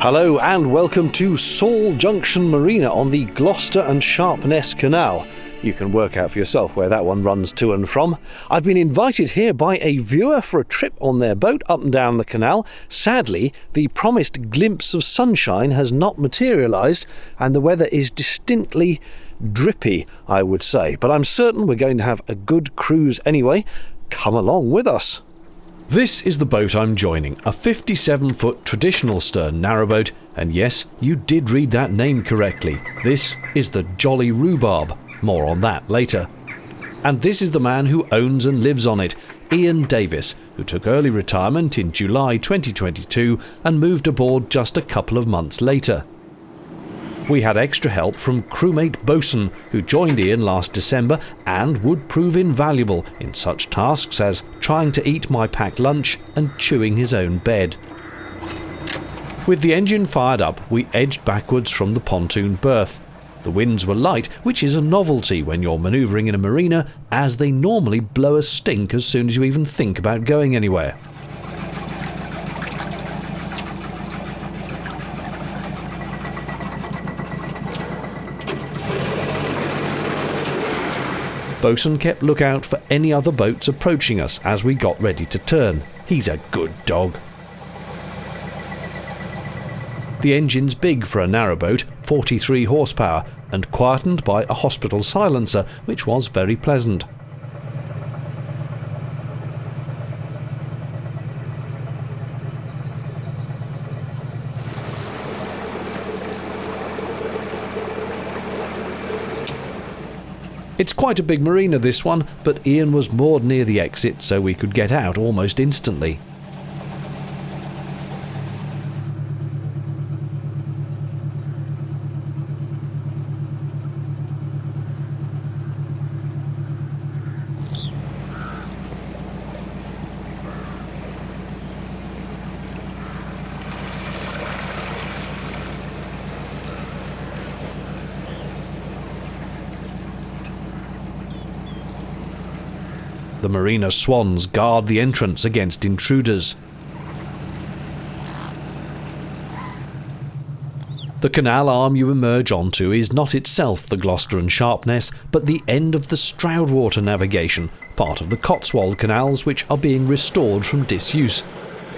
Hello and welcome to Saul Junction Marina on the Gloucester and Sharpness Canal. You can work out for yourself where that one runs to and from. I've been invited here by a viewer for a trip on their boat up and down the canal. Sadly, the promised glimpse of sunshine has not materialised and the weather is distinctly drippy, I would say. But I'm certain we're going to have a good cruise anyway. Come along with us. This is the boat I'm joining, a 57-foot traditional stern narrowboat, and yes, you did read that name correctly. This is the Jolly Rhubarb. More on that later. And this is the man who owns and lives on it, Ian Davis, who took early retirement in July 2022 and moved aboard just a couple of months later. We had extra help from crewmate Bosun, who joined Ian last December and would prove invaluable in such tasks as trying to eat my packed lunch and chewing his own bed. With the engine fired up, we edged backwards from the pontoon berth. The winds were light, which is a novelty when you're manoeuvring in a marina, as they normally blow a stink as soon as you even think about going anywhere. Bosun kept lookout for any other boats approaching us as we got ready to turn. He's a good dog. The engine's big for a narrowboat, 43 horsepower, and quietened by a hospital silencer, which was very pleasant. It's quite a big marina, this one, but Ian was moored near the exit so we could get out almost instantly. The marina swans guard the entrance against intruders. The canal arm you emerge onto is not itself the Gloucester and Sharpness, but the end of the Stroudwater navigation, part of the Cotswold canals which are being restored from disuse.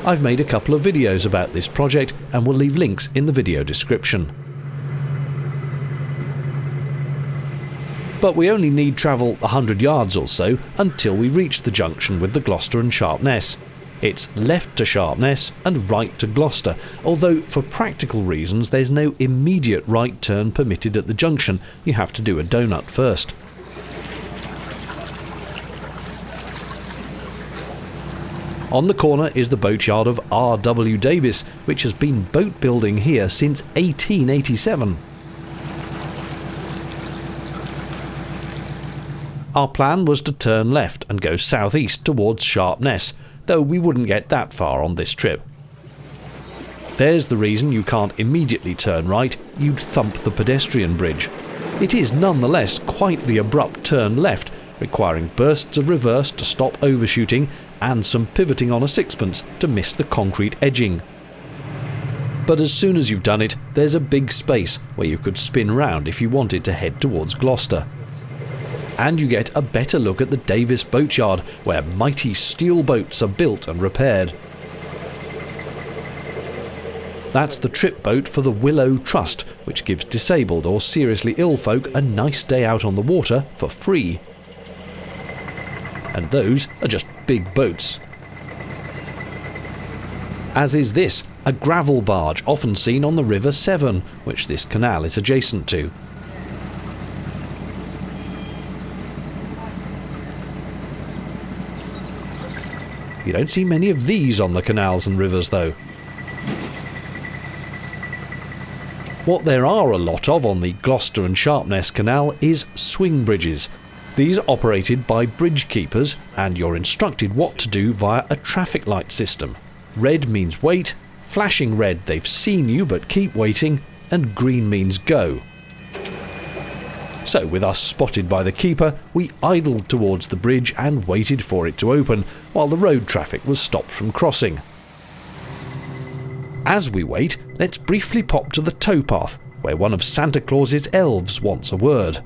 I've made a couple of videos about this project and will leave links in the video description. But we only need travel 100 yards or so until we reach the junction with the Gloucester and Sharpness. It's left to Sharpness and right to Gloucester, although for practical reasons there's no immediate right turn permitted at the junction. You have to do a donut first. On the corner is the boatyard of R.W. Davis, which has been boat building here since 1887. Our plan was to turn left and go southeast towards Sharpness, though we wouldn't get that far on this trip. There's the reason you can't immediately turn right, you'd thump the pedestrian bridge. It is nonetheless quite the abrupt turn left, requiring bursts of reverse to stop overshooting and some pivoting on a sixpence to miss the concrete edging. But as soon as you've done it, there's a big space where you could spin round if you wanted to head towards Gloucester. And you get a better look at the Davis boatyard, where mighty steel boats are built and repaired. That's the trip boat for the Willow Trust, which gives disabled or seriously ill folk a nice day out on the water for free. And those are just big boats. As is this, a gravel barge often seen on the River Severn, which this canal is adjacent to. You don't see many of these on the canals and rivers though. What there are a lot of on the Gloucester and Sharpness Canal is swing bridges. These are operated by bridge keepers and you're instructed what to do via a traffic light system. Red means wait, flashing red they've seen you but keep waiting, and green means go. So with us spotted by the keeper, we idled towards the bridge and waited for it to open, while the road traffic was stopped from crossing. As we wait, let's briefly pop to the towpath, where one of Santa Claus's elves wants a word.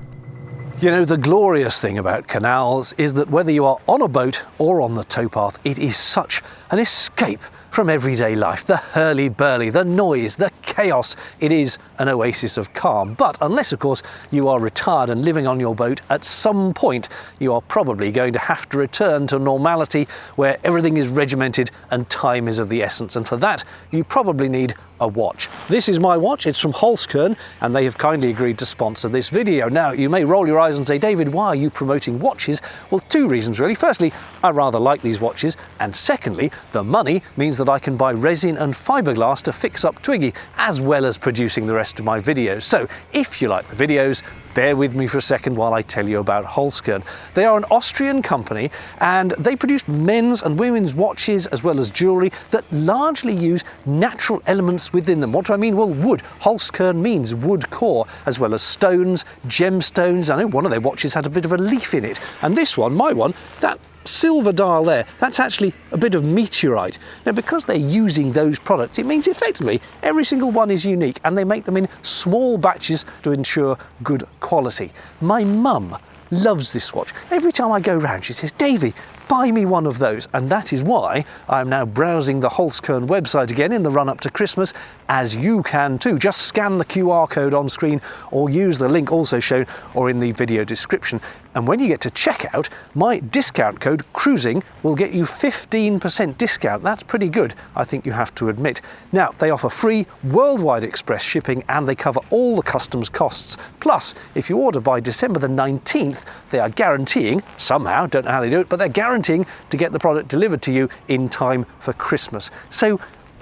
You know, the glorious thing about canals is that whether you are on a boat or on the towpath, it is such an escape from everyday life. The hurly-burly, the noise, the chaos. It is an oasis of calm. But unless, of course, you are retired and living on your boat, at some point you are probably going to have to return to normality, where everything is regimented and time is of the essence. And for that, you probably need a watch. This is my watch. It's from Holzkern, and they have kindly agreed to sponsor this video. Now, you may roll your eyes and say, David, why are you promoting watches? Well, two reasons really. Firstly, I rather like these watches, and secondly, the money means that I can buy resin and fiberglass to fix up Twiggy, as well as producing the rest of my videos. So if you like the videos, bear with me for a second while I tell you about Holzkern. They are an Austrian company, and they produce men's and women's watches as well as jewellery that largely use natural elements within them. What do I mean? Well, wood. Holzkern means wood core, as well as stones, gemstones. I know one of their watches had a bit of a leaf in it, and this one, my one, that silver dial there, that's actually a bit of meteorite. Now, because they're using those products, it means effectively every single one is unique, and they make them in small batches to ensure good quality. My mum loves this watch. Every time I go round, she says, Davey, buy me one of those. And that is why I'm now browsing the Holzkern website again in the run-up to Christmas, as you can too. Just scan the QR code on screen or use the link also shown or in the video description. And when you get to checkout, my discount code, CRUISING, will get you 15% discount. That's pretty good, I think you have to admit. Now, they offer free worldwide express shipping, and they cover all the customs costs. Plus, if you order by December the 19th, they are guaranteeing, somehow, don't know how they do it, but they're guaranteeing to get the product delivered to you in time for Christmas. So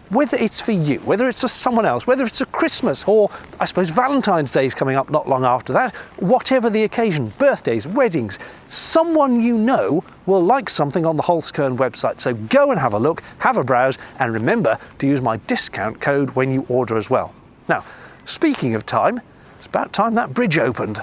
whether it's for you, whether it's for someone else, whether it's a Christmas, or I suppose Valentine's Day is coming up not long after that, whatever the occasion, birthdays, weddings, someone you know will like something on the Holzkern website. So go and have a look, have a browse, and remember to use my discount code when you order as well. Now, speaking of time, it's about time that bridge opened.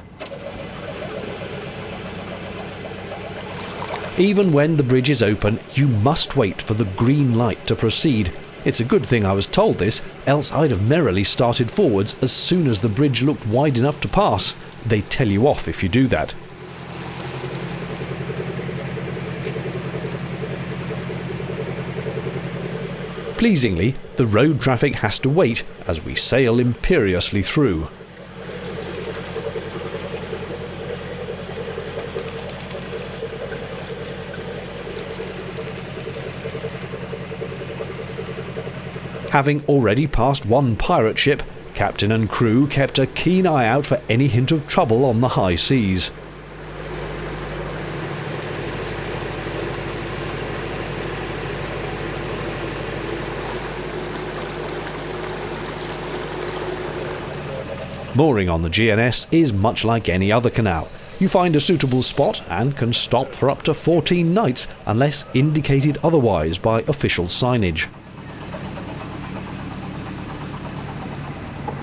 Even when the bridge is open, you must wait for the green light to proceed. It's a good thing I was told this, else I'd have merrily started forwards as soon as the bridge looked wide enough to pass. They tell you off if you do that. Pleasingly, the road traffic has to wait as we sail imperiously through. Having already passed one pirate ship, captain and crew kept a keen eye out for any hint of trouble on the high seas. Mooring on the GNS is much like any other canal. You find a suitable spot and can stop for up to 14 nights unless indicated otherwise by official signage.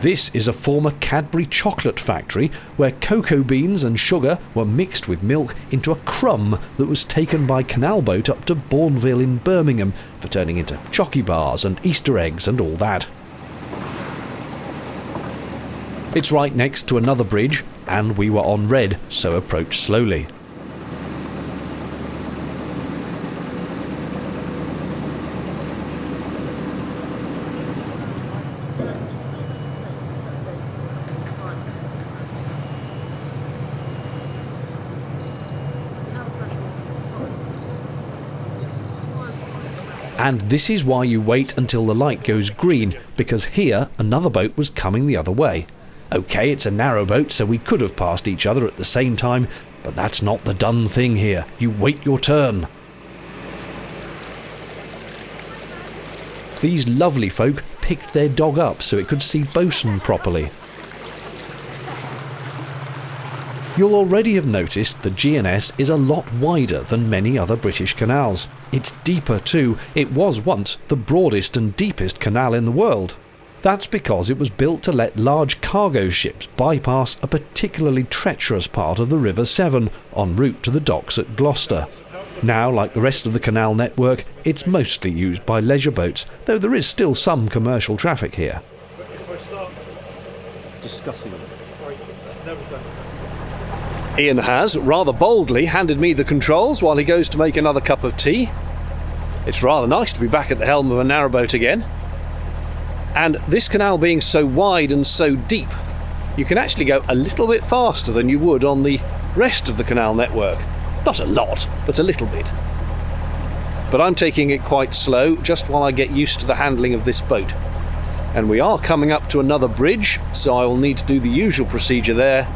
This is a former Cadbury chocolate factory where cocoa beans and sugar were mixed with milk into a crumb that was taken by canal boat up to Bourneville in Birmingham for turning into chocky bars and Easter eggs and all that. It's right next to another bridge, and we were on red, so approach slowly. And this is why you wait until the light goes green, because here another boat was coming the other way. Okay, it's a narrow boat, so we could have passed each other at the same time, but that's not the done thing here. You wait your turn. These lovely folk picked their dog up so it could see Bosun properly. You'll already have noticed the GNS is a lot wider than many other British canals. It's deeper too. It was once the broadest and deepest canal in the world. That's because it was built to let large cargo ships bypass a particularly treacherous part of the River Severn en route to the docks at Gloucester. Now, like the rest of the canal network, it's mostly used by leisure boats, though there is still some commercial traffic here. discussing it. I've never done it. Ian has, rather boldly, handed me the controls while he goes to make another cup of tea. It's rather nice to be back at the helm of a narrowboat again. And this canal being so wide and so deep, you can actually go a little bit faster than you would on the rest of the canal network. Not a lot, but a little bit. But I'm taking it quite slow, just while I get used to the handling of this boat. And we are coming up to another bridge, so I will need to do the usual procedure there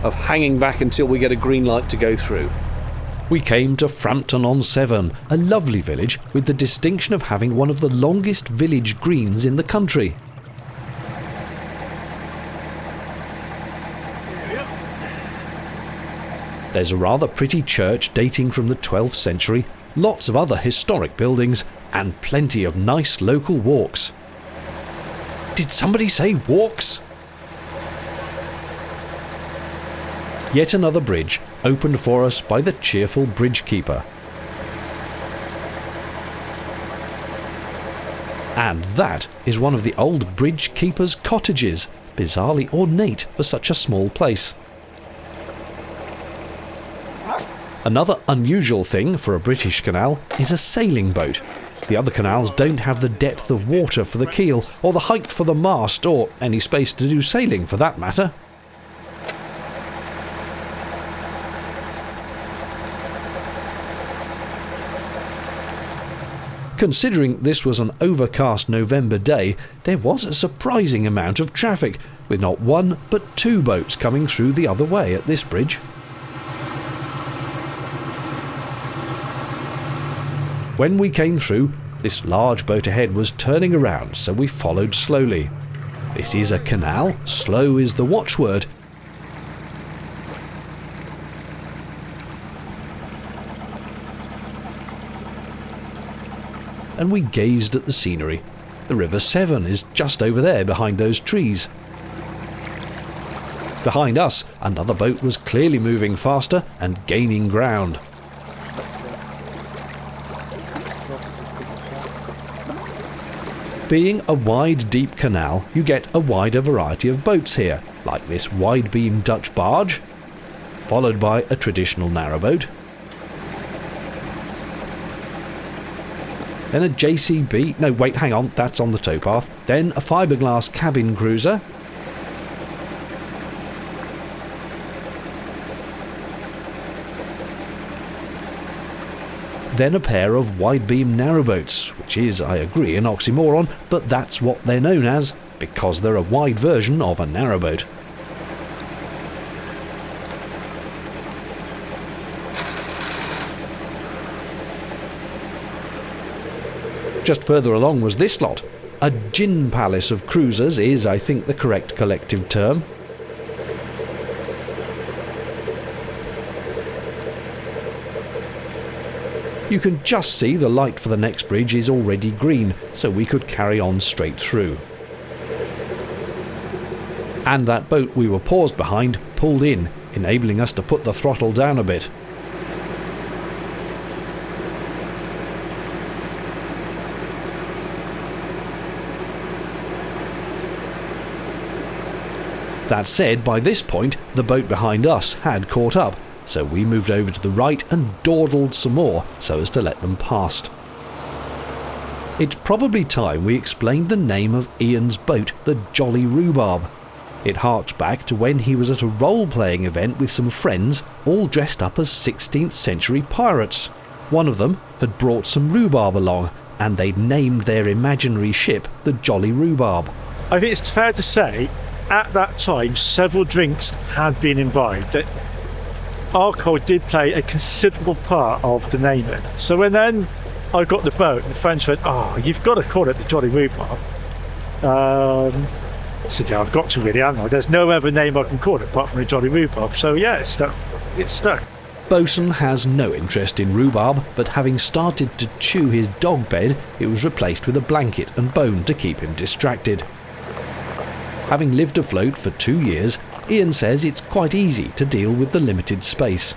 of hanging back until we get a green light to go through. We came to Frampton-on-Severn, a lovely village with the distinction of having one of the longest village greens in the country. There's a rather pretty church dating from the 12th century, lots of other historic buildings, and plenty of nice local walks. Did somebody say walks? Yet another bridge opened for us by the cheerful bridge keeper. And that is one of the old bridge keeper's cottages, bizarrely ornate for such a small place. Another unusual thing for a British canal is a sailing boat. The other canals don't have the depth of water for the keel, or the height for the mast, or any space to do sailing for that matter. Considering this was an overcast November day, there was a surprising amount of traffic, with not one but two boats coming through the other way at this bridge. When we came through, this large boat ahead was turning around, so we followed slowly. This is a canal, slow is the watchword. And we gazed at the scenery. The River Severn is just over there behind those trees. Behind us, another boat was clearly moving faster and gaining ground. Being a wide, deep canal, you get a wider variety of boats here, like this wide-beam Dutch barge, followed by a traditional narrowboat, then a JCB, no wait, hang on, that's on the towpath, then a fiberglass cabin cruiser, then a pair of wide-beam narrowboats, which is, I agree, an oxymoron, but that's what they're known as, because they're a wide version of a narrowboat. Just further along was this lot. A gin palace of cruisers is, I think, the correct collective term. You can just see the light for the next bridge is already green, so we could carry on straight through. And that boat we were paused behind pulled in, enabling us to put the throttle down a bit. That said, by this point, the boat behind us had caught up, so we moved over to the right and dawdled some more so as to let them past. It's probably time we explained the name of Ian's boat, the Jolly Rhubarb. It harks back to when he was at a role-playing event with some friends, all dressed up as 16th century pirates. One of them had brought some rhubarb along, and they'd named their imaginary ship the Jolly Rhubarb. I think it's fair to say, at that time, several drinks had been imbibed. Alcohol did play a considerable part of the naming. So when then I got the boat, and the friends went, "Oh, you've got to call it the Jolly Rhubarb." I said, "Yeah, I've got to really, haven't I? There's no other name I can call it apart from the Jolly Rhubarb." So yeah, it stuck. It stuck. Bosun has no interest in rhubarb, but having started to chew his dog bed, it was replaced with a blanket and bone to keep him distracted. Having lived afloat for 2 years, Ian says it's quite easy to deal with the limited space.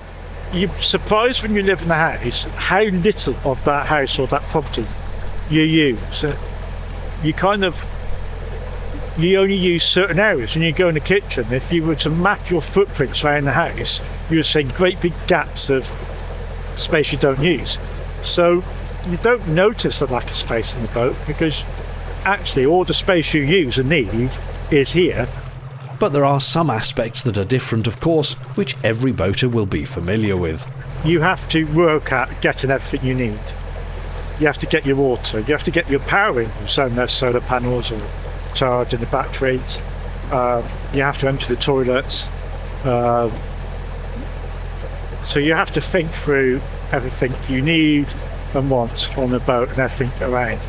You're surprised when you live in a house how little of that house or that property you use. You kind of, you only use certain areas. When you go in the kitchen, if you were to map your footprints around the house, you would see great big gaps of space you don't use. So you don't notice the lack of space in the boat, because actually all the space you use and need is here. But there are some aspects that are different, of course, which every boater will be familiar with. You have to work at getting everything you need. You have to get your water, you have to get your power in from some solar panels or charging the batteries. You have to empty the toilets. So you have to think through everything you need and want on the boat and everything around.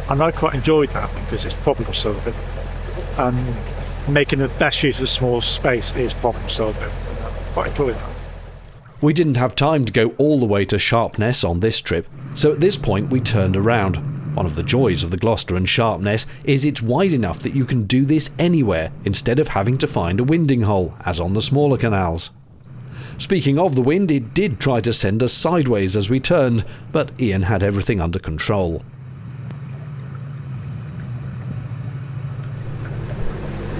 And I quite enjoyed that because it's problem solving. And making the best use of a small space is problem solving. I quite enjoyed that. We didn't have time to go all the way to Sharpness on this trip, so at this point we turned around. One of the joys of the Gloucester and Sharpness is it's wide enough that you can do this anywhere instead of having to find a winding hole, as on the smaller canals. Speaking of the wind, it did try to send us sideways as we turned, but Ian had everything under control.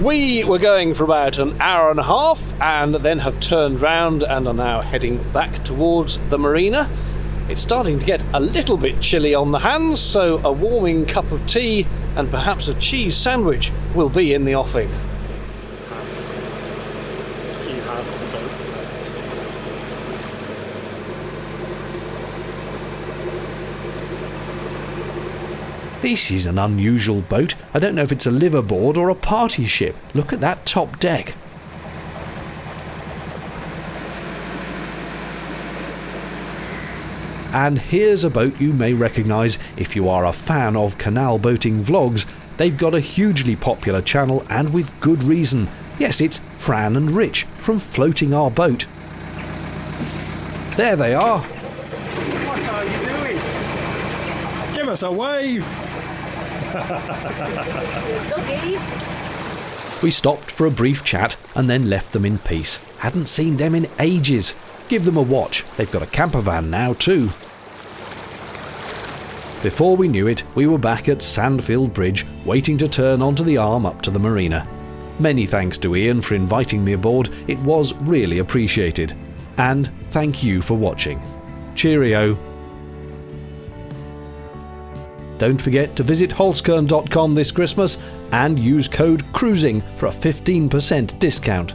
We were going for about an hour and a half and then have turned round and are now heading back towards the marina. It's starting to get a little bit chilly on the hands, so a warming cup of tea and perhaps a cheese sandwich will be in the offing. This is an unusual boat. I don't know if it's a liveaboard or a party ship. Look at that top deck. And here's a boat you may recognise if you are a fan of canal boating vlogs. They've got a hugely popular channel, and with good reason. Yes, it's Fran and Rich from Floating Our Boat. There they are. What are you doing? Give us a wave! Doggy. We stopped for a brief chat and then left them in peace. Hadn't seen them in ages. Give them a watch. They've got a camper van now too. Before we knew it, we were back at Sandfield Bridge, waiting to turn onto the arm up to the marina. Many thanks to Ian for inviting me aboard. It was really appreciated. And thank you for watching. Cheerio. Don't forget to visit holzkern.com this Christmas and use code CRUISING for a 15% discount.